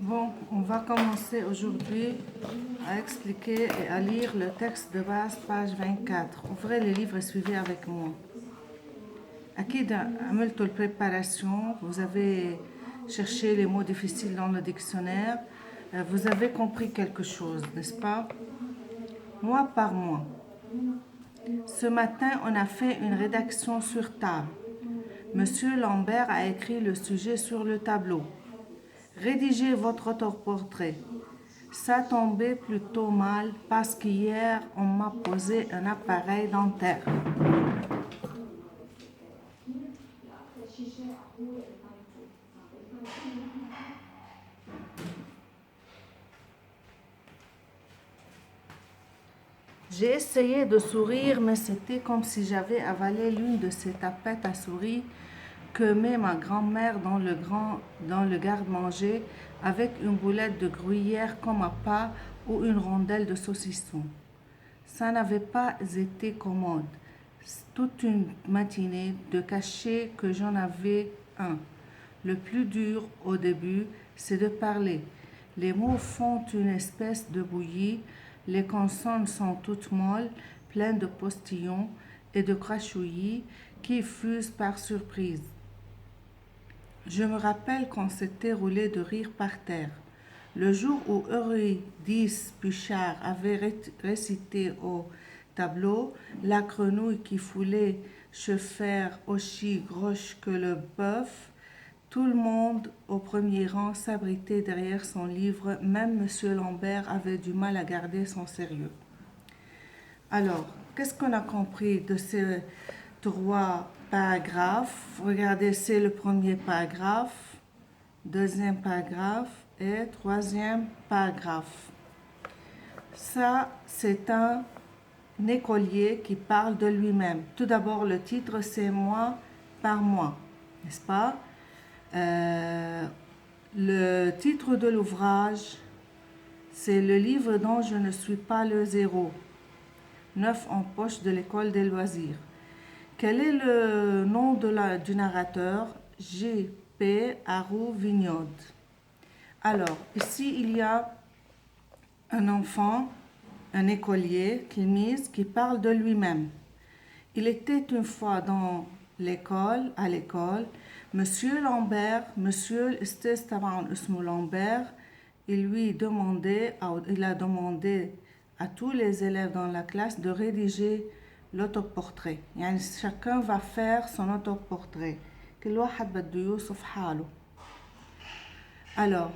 Bon, on va commencer aujourd'hui à expliquer et à lire le texte de base, page 24. Ouvrez les livres et suivez avec moi. أكيد عملتوا البريباراسيون, vous avez cherché les mots difficiles dans le dictionnaire, vous avez compris quelque chose, n'est-ce pas? Mois par mois. Ce matin, on a fait une rédaction sur table. Monsieur Lambert a écrit le sujet sur le tableau. Rédigez votre autoportrait. Ça tombait plutôt mal parce qu'hier, on m'a posé un appareil dentaire. J'ai essayé de sourire, mais c'était comme si j'avais avalé l'une de ces tapettes à souris que met ma grand-mère dans le garde-manger avec une boulette de gruyère comme appât ou une rondelle de saucisson. Ça n'avait pas été commode, toute une matinée, de cacher que j'en avais un. Le plus dur au début, c'est de parler. Les mots font une espèce de bouillie, les consonnes sont toutes molles, pleines de postillons et de crachouillis qui fusent par surprise. Je me rappelle qu'on s'était roulé de rire par terre. Le jour où Eurydice Buchard avait récité au tableau la grenouille qui voulait se faire aussi grosse que le bœuf, tout le monde au premier rang s'abritait derrière son livre, même M. Lambert avait du mal à garder son sérieux. Alors, qu'est-ce qu'on a compris de ces trois paragraphes? Regardez, c'est le premier paragraphe, deuxième paragraphe et troisième paragraphe. Ça, c'est un écolier qui parle de lui-même. Tout d'abord, le titre, c'est Moi par moi, n'est-ce pas? Le titre de l'ouvrage, c'est Le livre dont je ne suis pas le zéro. 9 en poche de l'école des loisirs. Quel est le nom du narrateur? J.P. Arroux-Vignod. Alors, ici, il y a un enfant, un écolier, qui parle de lui-même. Il était une fois à l'école, Monsieur Lambert, Monsieur l'Estes taban اسمه Lambert, il a demandé à tous les élèves dans la classe de rédiger l'autoportrait. يعني chacun va faire son autoportrait. كل واحد بده يوصف حاله. Alors,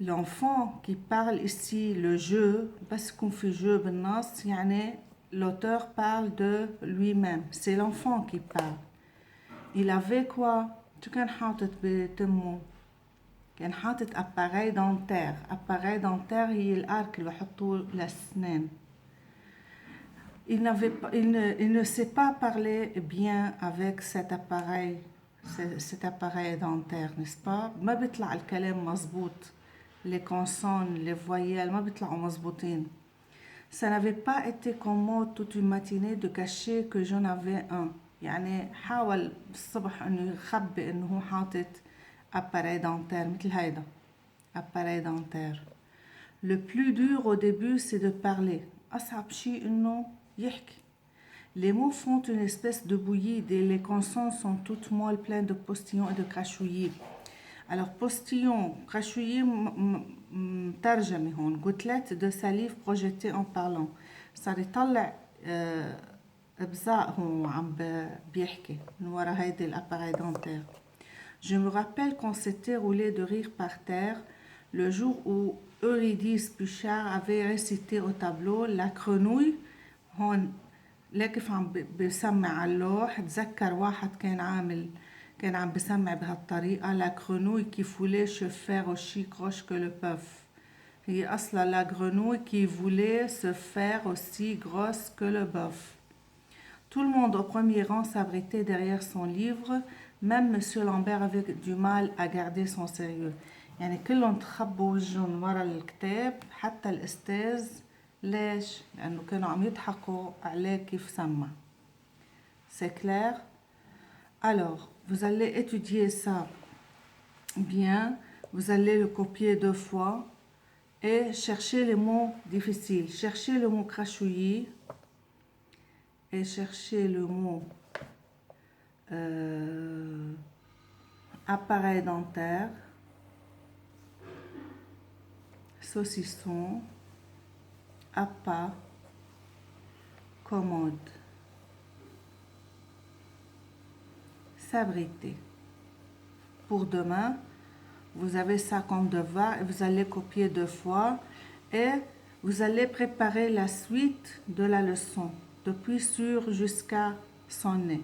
l'enfant qui parle ici, le jeu, parce qu'on fait jeu بالنص, يعني l'auteur parle de lui-même. C'est l'enfant qui parle. Il avait quoi? شو كان حاطط بتمه؟ كان حاطط appareil dentaire. Appareil dentaire هي الأرك اللي بحطوه للأسنان. Il ne sait pas parler bien avec cet appareil dentaire, n'est-ce pas? ما بيطلع الكلام مظبوط. Les consonnes, les voyelles ما بيطلعوا مظبوطين. Ça n'avait pas été commode toute une matinée de cacher que j'en avais un. يعني حاول الصبح انه يخبي انه هو حاطط appareil dentaire مثل هيدا appareil dentaire. Le plus dur au début, c'est de parler. أصعب شيء إنه يحكي. Les mots font une espèce de bouillie, les consonnes sont toutes molles, pleines de postillons et de crachouillis. Alors, postillon, crachouillis, ترجمة هون, gouttelettes de salive projetées en parlant. صار يطلع بزاق هون عم بيحكي من ورا هيدي الاباreil dentaire. Je me rappelle qu'on s'était roulé de rire par terre le jour où Eurydice Buchard avait récité au tableau la grenouille. هون كيف عم بسمع على اللوح. تذكر واحد كان عم بسمع بهالطريقة la grenouille qui voulait se faire aussi grosse que le bœuf. هي أصلا la grenouille qui voulait se faire aussi grosse que le bœuf. Tout le monde au premier rang s'abritait derrière son livre. Même M. Lambert avait du mal à garder son sérieux. يعني كلهم تخبوا وجههم ورا الكتاب حتى الأستاذ. ليش؟ لأنه كانوا عم يضحكوا عليه كيف سمع. C'est clair? Alors, vous allez étudier ça bien. Vous allez le copier 2 fois et chercher les mots difficiles. Cherchez le mot crachouillis et cherchez le mot appareil dentaire, saucisson, appât, commode, s'abriter. Pour demain, vous avez ça comme devoir et vous allez copier 2 fois et vous allez préparer la suite de la leçon, depuis sur jusqu'à sonner.